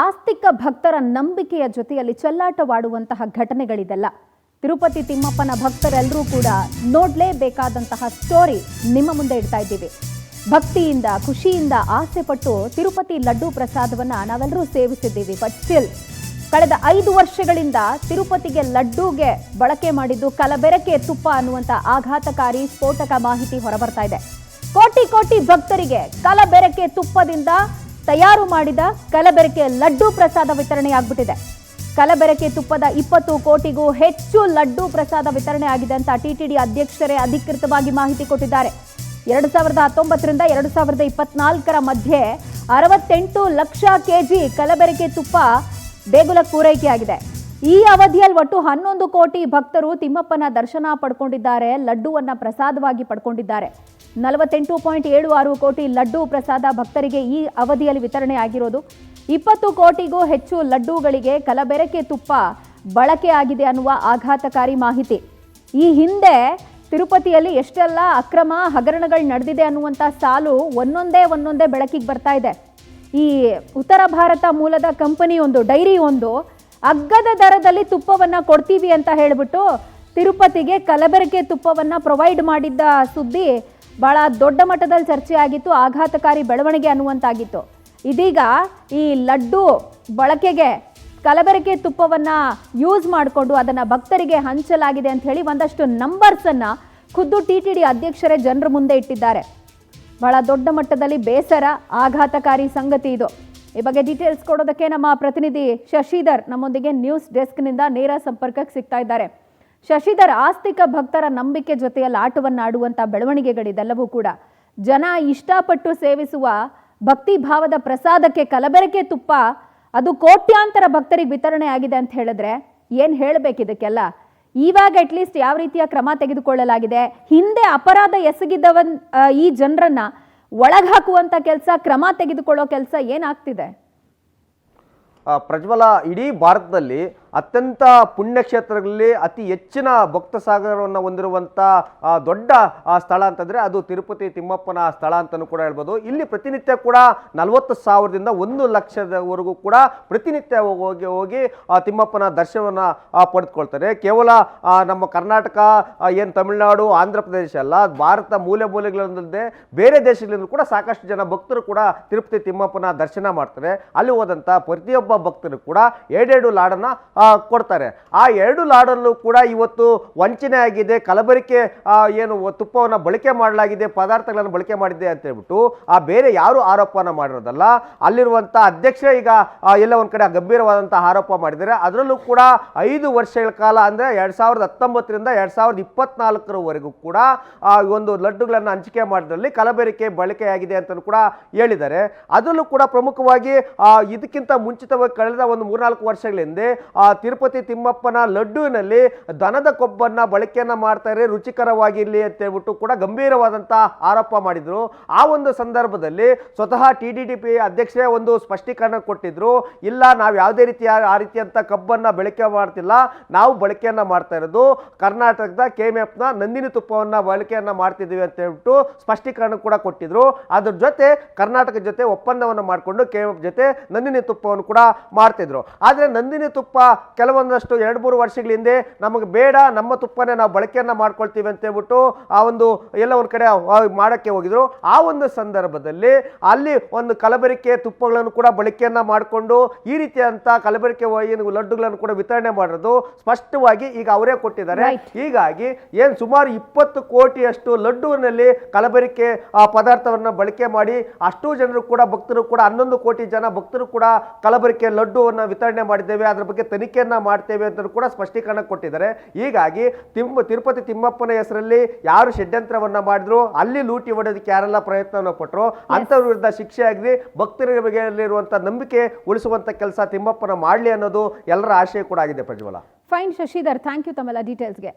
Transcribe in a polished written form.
ಆಸ್ತಿಕ ಭಕ್ತರ ನಂಬಿಕೆಯ ಜೊತೆಯಲ್ಲಿ ಚೆಲ್ಲಾಟವಾಡುವಂತಹ ಘಟನೆಗಳಿದೆಲ್ಲ. ತಿರುಪತಿ ತಿಮ್ಮಪ್ಪನ ಭಕ್ತರೆಲ್ಲರೂ ಕೂಡ ನೋಡಲೇಬೇಕಾದಂತಹ ಸ್ಟೋರಿ ನಿಮ್ಮ ಮುಂದೆ ಇಡ್ತಾ ಇದ್ದೀವಿ. ಭಕ್ತಿಯಿಂದ ಖುಷಿಯಿಂದ ಆಸೆ ಪಟ್ಟು ತಿರುಪತಿ ಲಡ್ಡು ಪ್ರಸಾದವನ್ನ ನಾವೆಲ್ಲರೂ ಸೇವಿಸಿದ್ದೀವಿ. ಬಟ್ ಸ್ಟಿಲ್ ಕಳೆದ 5 ವರ್ಷಗಳಿಂದ ತಿರುಪತಿಗೆ ಲಡ್ಡೂಗೆ ಬಳಕೆ ಮಾಡಿದ್ದು ಕಲಬೆರಕೆ ತುಪ್ಪ ಅನ್ನುವಂಥ ಆಘಾತಕಾರಿ ಸ್ಫೋಟಕ ಮಾಹಿತಿ ಹೊರಬರ್ತಾ ಇದೆ. ಕೋಟಿ ಕೋಟಿ ಭಕ್ತರಿಗೆ ಕಲಬೆರಕೆ ತುಪ್ಪದಿಂದ ತಯಾರು ಮಾಡಿದ ಕಲಬೆರಕೆ ಲಡ್ಡು ಪ್ರಸಾದ ವಿತರಣೆಯಾಗ್ಬಿಟ್ಟಿದೆ. ಕಲಬೆರಕೆ ತುಪ್ಪದ 20 ಕೋಟಿಗೂ ಹೆಚ್ಚು ಲಡ್ಡು ಪ್ರಸಾದ ವಿತರಣೆ ಆಗಿದೆ ಅಂತ ಟಿಟಿಡಿ ಅಧ್ಯಕ್ಷರೇ ಅಧಿಕೃತವಾಗಿ ಮಾಹಿತಿ ಕೊಟ್ಟಿದ್ದಾರೆ. 2019ರಿಂದ 2024ರ ಮಧ್ಯೆ 68 ಲಕ್ಷ ಕೆಜಿ ಕಲಬೆರಕೆ ತುಪ್ಪ ದೇಗುಲ ಪೂರೈಕೆಯಾಗಿದೆ. ಈ ಅವಧಿಯಲ್ಲಿ ಒಟ್ಟು 11 ಕೋಟಿ ಭಕ್ತರು ತಿಮ್ಮಪ್ಪನ ದರ್ಶನ ಪಡ್ಕೊಂಡಿದ್ದಾರೆ, ಲಡ್ಡುವನ್ನ ಪ್ರಸಾದವಾಗಿ ಪಡ್ಕೊಂಡಿದ್ದಾರೆ. 48.76 ಕೋಟಿ ಲಡ್ಡು ಪ್ರಸಾದ ಭಕ್ತರಿಗೆ ಈ ಅವಧಿಯಲ್ಲಿ ವಿತರಣೆ ಆಗಿರೋದು. 20 ಕೋಟಿಗೂ ಹೆಚ್ಚು ಲಡ್ಡುಗಳಿಗೆ ಕಲಬೆರಕೆ ತುಪ್ಪ ಬಳಕೆ ಆಗಿದೆ ಅನ್ನುವ ಆಘಾತಕಾರಿ ಮಾಹಿತಿ. ಈ ಹಿಂದೆ ತಿರುಪತಿಯಲ್ಲಿ ಎಷ್ಟೆಲ್ಲ ಅಕ್ರಮ ಹಗರಣಗಳು ನಡೆದಿದೆ ಅನ್ನುವಂಥ ಸಾಲು ಒಂದೊಂದೇ ಬೆಳಕಿಗೆ ಬರ್ತಾ ಇದೆ. ಈ ಉತ್ತರ ಭಾರತ ಮೂಲದ ಕಂಪನಿಯೊಂದು ಡೈರಿ ಒಂದು ಅಗ್ಗದ ದರದಲ್ಲಿ ತುಪ್ಪವನ್ನ ಕೊಡ್ತೀವಿ ಅಂತ ಹೇಳಿಬಿಟ್ಟು ತಿರುಪತಿಗೆ ಕಲಬೆರಕೆ ತುಪ್ಪವನ್ನ ಪ್ರೊವೈಡ್ ಮಾಡಿದ್ದ ಸುದ್ದಿ ಬಹಳ ದೊಡ್ಡ ಮಟ್ಟದಲ್ಲಿ ಚರ್ಚೆ ಆಗಿತ್ತು. ಆಘಾತಕಾರಿ ಬೆಳವಣಿಗೆ ಅನ್ನುವಂತಾಗಿತ್ತು. ಇದೀಗ ಈ ಲಡ್ಡು ಬಳಕೆಗೆ ಕಲಬೆರಕೆ ತುಪ್ಪವನ್ನ ಯೂಸ್ ಮಾಡಿಕೊಂಡು ಅದನ್ನ ಭಕ್ತರಿಗೆ ಹಂಚಲಾಗಿದೆ ಅಂತ ಹೇಳಿ ಒಂದಷ್ಟು ನಂಬರ್ಸ್ ಅನ್ನ ಖುದ್ದು ಟಿಟಿಡಿ ಅಧ್ಯಕ್ಷರೇ ಜನರ ಮುಂದೆ ಇಟ್ಟಿದ್ದಾರೆ. ಬಹಳ ದೊಡ್ಡ ಮಟ್ಟದಲ್ಲಿ ಬೇಸರ, ಆಘಾತಕಾರಿ ಸಂಗತಿ ಇದು. ಈ ಬಗ್ಗೆ ಡೀಟೇಲ್ಸ್ ಕೊಡೋದಕ್ಕೆ ನಮ್ಮ ಪ್ರತಿನಿಧಿ ಶಶಿಧರ್ ನಮ್ಮೊಂದಿಗೆ ನ್ಯೂಸ್ ಡೆಸ್ಕ್ನಿಂದ ನೇರ ಸಂಪರ್ಕಕ್ಕೆ ಸಿಗ್ತಾ ಇದ್ದಾರೆ. ಶಶಿಧರ್, ಆಸ್ತಿಕ ಭಕ್ತರ ನಂಬಿಕೆ ಜೊತೆಯಲ್ಲಿ ಆಟವನ್ನು ಆಡುವಂಥ ಬೆಳವಣಿಗೆಗಳಿದೆಲ್ಲವೂ ಕೂಡ ಜನ ಇಷ್ಟಪಟ್ಟು ಸೇವಿಸುವ ಭಕ್ತಿ ಭಾವದ ಪ್ರಸಾದಕ್ಕೆ ಕಲಬೆರಕೆ ತುಪ್ಪ ಅದು ಕೋಟ್ಯಾಂತರ ಭಕ್ತರಿಗೆ ವಿತರಣೆ ಆಗಿದೆ ಅಂತ ಹೇಳಿದ್ರೆ ಏನು ಹೇಳಬೇಕಿದಕ್ಕೆಲ್ಲ? ಇವಾಗ ಅಟ್ಲೀಸ್ಟ್ ಯಾವ ರೀತಿಯ ಕ್ರಮ ತೆಗೆದುಕೊಳ್ಳಲಾಗಿದೆ? ಹಿಂದೆ ಅಪರಾಧ ಎಸಗಿದವನ್ ಈ ಜನರನ್ನ ಒಳಗೆ ಹಾಕುವಂತ ಕೆಲಸ, ಕ್ರಮ ತೆಗೆದುಕೊಳ್ಳೋ ಕೆಲಸ ಏನಾಗ್ತಿದೆ? ಪ್ರಜ್ವಲ, ಇಡೀ ಭಾರತದಲ್ಲಿ ಅತ್ಯಂತ ಪುಣ್ಯಕ್ಷೇತ್ರಗಳಲ್ಲಿ ಅತಿ ಹೆಚ್ಚಿನ ಭಕ್ತ ಸಾಗರವನ್ನು ಹೊಂದಿರುವಂಥ ದೊಡ್ಡ ಸ್ಥಳ ಅಂತಂದರೆ ಅದು ತಿರುಪತಿ ತಿಮ್ಮಪ್ಪನ ಸ್ಥಳ ಅಂತಲೂ ಕೂಡ ಹೇಳ್ಬೋದು. ಇಲ್ಲಿ ಪ್ರತಿನಿತ್ಯ ಕೂಡ 40,000ದಿಂದ 1 ಲಕ್ಷದವರೆಗೂ ಕೂಡ ಪ್ರತಿನಿತ್ಯ ಹೋಗಿ ತಿಮ್ಮಪ್ಪನ ದರ್ಶನವನ್ನು ಪಡೆದುಕೊಳ್ತಾರೆ. ಕೇವಲ ನಮ್ಮ ಕರ್ನಾಟಕ ಏನು ತಮಿಳುನಾಡು ಆಂಧ್ರ ಪ್ರದೇಶ ಅಲ್ಲ, ಭಾರತ ಮೂಲೆಗಳಲ್ಲದೆ ಬೇರೆ ದೇಶಗಳಿಂದ ಕೂಡ ಸಾಕಷ್ಟು ಜನ ಭಕ್ತರು ಕೂಡ ತಿರುಪತಿ ತಿಮ್ಮಪ್ಪನ ದರ್ಶನ ಮಾಡ್ತಾರೆ. ಅಲ್ಲಿ ಹೋದಂಥ ಪ್ರತಿಯೊಬ್ಬ ಭಕ್ತರು ಕೂಡ 2 ಲಾಡನ್ನು ಕೊಡ್ತಾರೆ. ಆ 2 ಲಾಡಲ್ಲೂ ಕೂಡ ಇವತ್ತು ವಂಚನೆ ಆಗಿದೆ, ಕಲಬೆರಕೆ ಏನು ತುಪ್ಪವನ್ನು ಬಳಕೆ ಮಾಡಲಾಗಿದೆ, ಪದಾರ್ಥಗಳನ್ನು ಬಳಕೆ ಮಾಡಿದೆ ಅಂತ ಹೇಳ್ಬಿಟ್ಟು ಬೇರೆ ಯಾರು ಆರೋಪನ ಮಾಡಿರೋದಲ್ಲ. ಅಲ್ಲಿರುವಂಥ ಅಧ್ಯಕ್ಷರೇ ಈಗ ಎಲ್ಲ ಒಂದು ಕಡೆ ಗಂಭೀರವಾದಂಥ ಆರೋಪ ಮಾಡಿದ್ದಾರೆ. ಅದರಲ್ಲೂ ಕೂಡ 5 ವರ್ಷಗಳ ಕಾಲ ಅಂದರೆ 2019ರಿಂದ 2024ರವರೆಗೂ ಕೂಡ ಒಂದು ಲಡ್ಡುಗಳನ್ನು ಹಂಚಿಕೆ ಮಾಡಿದ್ರಲ್ಲಿ ಕಲಬೆರಕೆ ಬಳಕೆಯಾಗಿದೆ ಅಂತ ಕೂಡ ಹೇಳಿದ್ದಾರೆ. ಅದರಲ್ಲೂ ಕೂಡ ಪ್ರಮುಖವಾಗಿ ಇದಕ್ಕಿಂತ ಮುಂಚಿತವಾಗಿ ಕಳೆದ ಒಂದು 3-4 ವರ್ಷಗಳ ಹಿಂದೆ ತಿರುಪತಿ ತಿಮ್ಮಪ್ಪನ ಲಡ್ಡುವಿನಲ್ಲಿ ದನದ ಕೊಬ್ಬನ್ನ ಬಳಕೆಯನ್ನ ಮಾಡ್ತಾರೆ, ರುಚಿಕರವಾಗಿರಲಿ ಅಂತ ಹೇಳ್ಬಿಟ್ಟು ಕೂಡ ಗಂಭೀರವಾದಂಥ ಆರೋಪ ಮಾಡಿದ್ರು. ಆ ಒಂದು ಸಂದರ್ಭದಲ್ಲಿ ಸ್ವತಃ TDDP ಅಧ್ಯಕ್ಷರೇ ಒಂದು ಸ್ಪಷ್ಟೀಕರಣ ಕೊಟ್ಟಿದ್ರು. ಇಲ್ಲ, ನಾವು ಯಾವುದೇ ರೀತಿಯ ಆ ರೀತಿಯಂಥ ಕಬ್ಬನ್ನ ಬಳಕೆ ಮಾಡ್ತಿಲ್ಲ, ನಾವು ಬಳಕೆಯನ್ನ ಮಾಡ್ತಾ ಇರೋದು ಕರ್ನಾಟಕದ KMFನ ನಂದಿನಿ ತುಪ್ಪವನ್ನ ಬಳಕೆಯನ್ನ ಮಾಡ್ತಿದ್ದೀವಿ ಅಂತ ಹೇಳ್ಬಿಟ್ಟು ಸ್ಪಷ್ಟೀಕರಣ ಕೂಡ ಕೊಟ್ಟಿದ್ರು. ಅದ್ರ ಜೊತೆ ಕರ್ನಾಟಕದ ಜೊತೆ ಒಪ್ಪಂದವನ್ನು ಮಾಡಿಕೊಂಡು KMF ಜೊತೆ ನಂದಿನಿ ತುಪ್ಪವನ್ನು ಕೂಡ ಮಾಡ್ತಿದ್ರು. ಆದರೆ ನಂದಿನಿ ತುಪ್ಪ ಕೆಲವೊಂದಷ್ಟು 2-3 ವರ್ಷಗಳ ಹಿಂದೆ ನಮಗೆ ಬೇಡ, ನಮ್ಮ ತುಪ್ಪನೇ ನಾವು ಬಳಕೆಯನ್ನ ಮಾಡ್ಕೊಳ್ತೀವಿ ಅಂತ ಹೇಳ್ಬಿಟ್ಟು ಆ ಒಂದು ಎಲ್ಲ ಒಂದು ಕಡೆ ಮಾಡೋಕ್ಕೆ ಹೋಗಿದ್ರು. ಆ ಒಂದು ಸಂದರ್ಭದಲ್ಲಿ ಅಲ್ಲಿ ಒಂದು ಕಲಬೆರಕೆ ತುಪ್ಪಗಳನ್ನು ಕೂಡ ಬಳಕೆಯನ್ನ ಮಾಡಿಕೊಂಡು ಈ ರೀತಿಯಂತ ಕಲಬೆರಕೆ ಲಡ್ಡುಗಳನ್ನು ಕೂಡ ವಿತರಣೆ ಮಾಡೋದು ಸ್ಪಷ್ಟವಾಗಿ ಈಗ ಅವರೇ ಕೊಟ್ಟಿದ್ದಾರೆ. ಹೀಗಾಗಿ ಏನು ಸುಮಾರು 20 ಕೋಟಿಯಷ್ಟು ಲಡ್ಡುವಿನಲ್ಲಿ ಕಲಬೆರಕೆ ಪದಾರ್ಥವನ್ನು ಬಳಕೆ ಮಾಡಿ ಅಷ್ಟು ಜನರು ಕೂಡ ಭಕ್ತರು ಕೂಡ 11 ಕೋಟಿ ಜನ ಭಕ್ತರು ಕೂಡ ಕಲಬೆರಕೆ ಲಡ್ಡುವನ್ನು ವಿತರಣೆ ಮಾಡಿದ್ದೇವೆ, ಅದರ ಬಗ್ಗೆ ತನಿಖೆಯನ್ನ ಮಾಡ್ತೇವೆ ಅಂತ ಕೂಡ ಸ್ಪಷ್ಟೀಕರಣ ಕೊಟ್ಟಿದ್ದಾರೆ. ಹೀಗಾಗಿ ತಿರುಪತಿ ತಿಮ್ಮಪ್ಪನ ಹೆಸರಲ್ಲಿ ಯಾರು ಷಡ್ಯಂತ್ರವನ್ನ ಮಾಡಿದ್ರು, ಅಲ್ಲಿ ಲೂಟಿ ಹೊಡೆಯೋದಕ್ಕೆ ಯಾರೆಲ್ಲ ಪ್ರಯತ್ನವನ್ನು ಪಟ್ಟರು ಅಂಥವ್ರ ವಿರುದ್ಧ ಶಿಕ್ಷೆ ಆಗಲಿ, ಭಕ್ತರ ಬಗ್ಗೆ ನಂಬಿಕೆ ಉಳಿಸುವಂತ ಕೆಲಸ ತಿಮ್ಮಪ್ಪನ ಮಾಡಲಿ ಅನ್ನೋದು ಎಲ್ಲರ ಆಶಯ ಕೂಡ ಆಗಿದೆ. ಪ್ರಜ್ವಲ. ಫೈನ್ ಶಶಿಧರ್, ಥ್ಯಾಂಕ್ ಯು ತಮ್ಮೆಲ್ಲ ಡೀಟೇಲ್ಸ್ಗೆ.